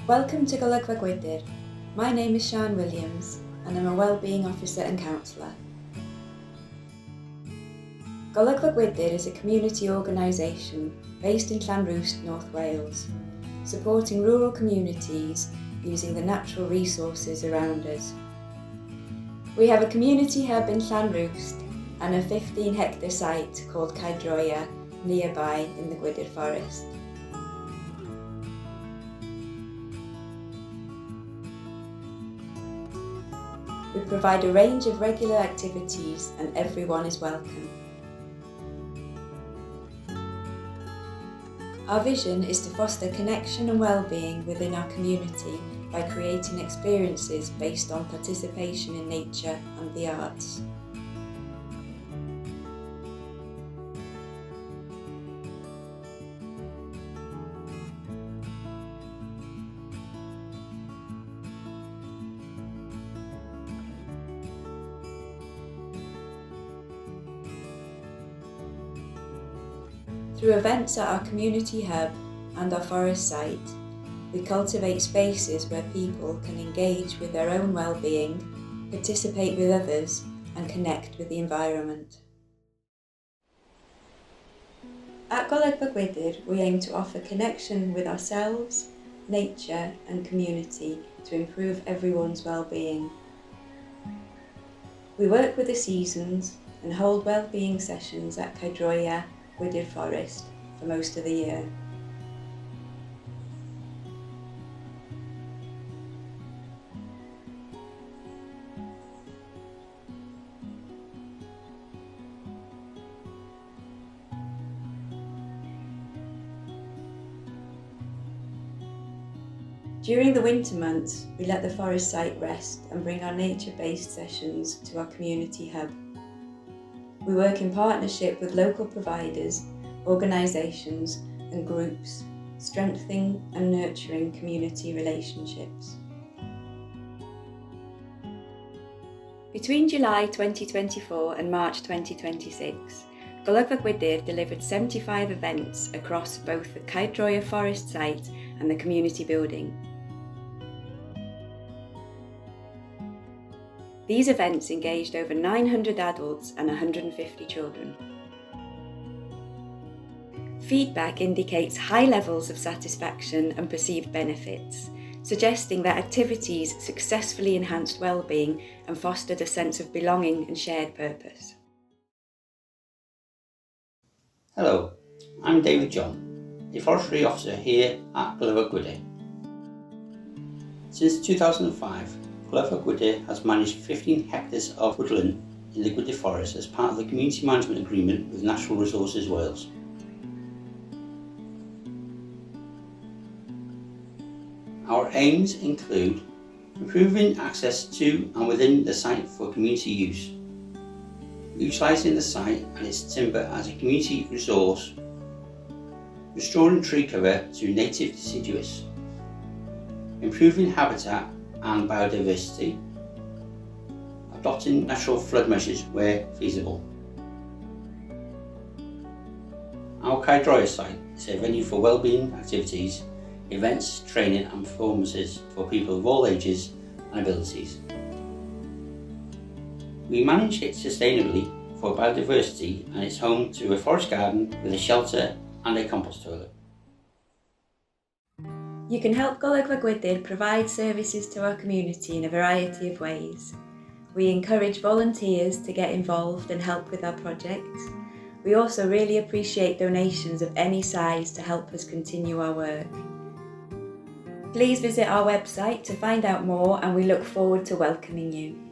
Welcome to Golygfa Gwydyr. My name is Sian Williams and I'm a Wellbeing Officer and Counsellor. Golygfa Gwydyr is a community organisation based in Llanrwst, North Wales, supporting rural communities using the natural resources around us. We have a community hub in Llanrwst and a 15-hectare site called Caerdroia nearby in the Gwydir Forest. We provide a range of regular activities and everyone is welcome. Our vision is to foster connection and well-being within our community by creating experiences based on participation in nature and the arts. Through events at our community hub and our forest site, we cultivate spaces where people can engage with their own well-being, participate with others, and connect with the environment. At Golygfa Gwydyr, we aim to offer connection with ourselves, nature, and community to improve everyone's well-being. We work with the seasons and hold well-being sessions at Caerdroia, Gwydir Forest for most of the year. During the winter months, we let the forest site rest and bring our nature-based sessions to our community hub. We work in partnership with local providers, organisations and groups, strengthening and nurturing community relationships. Between July 2024 and March 2026, Golygfa Gwydyr delivered 75 events across both the Caerdroia forest site and the community building. These events engaged over 900 adults and 150 children. Feedback indicates high levels of satisfaction and perceived benefits, suggesting that activities successfully enhanced well-being and fostered a sense of belonging and shared purpose. Hello, I'm David John, the Forestry Officer here at Golygfa Gwydyr. Since 2005, Golygfa Gwydyr has managed 15 hectares of woodland in the Gwydir Forest as part of the Community Management Agreement with Natural Resources Wales. Our aims include improving access to and within the site for community use, utilising the site and its timber as a community resource, restoring tree cover to native deciduous, improving habitat and biodiversity, adopting natural flood measures where feasible. Our Caerdroia site is a venue for wellbeing activities, events, training and performances for people of all ages and abilities. We manage it sustainably for biodiversity and it's home to a forest garden with a shelter and a compost toilet. You can help Golygfa Gwydyr provide services to our community in a variety of ways. We encourage volunteers to get involved and help with our projects. We also really appreciate donations of any size to help us continue our work. Please visit our website to find out more and we look forward to welcoming you.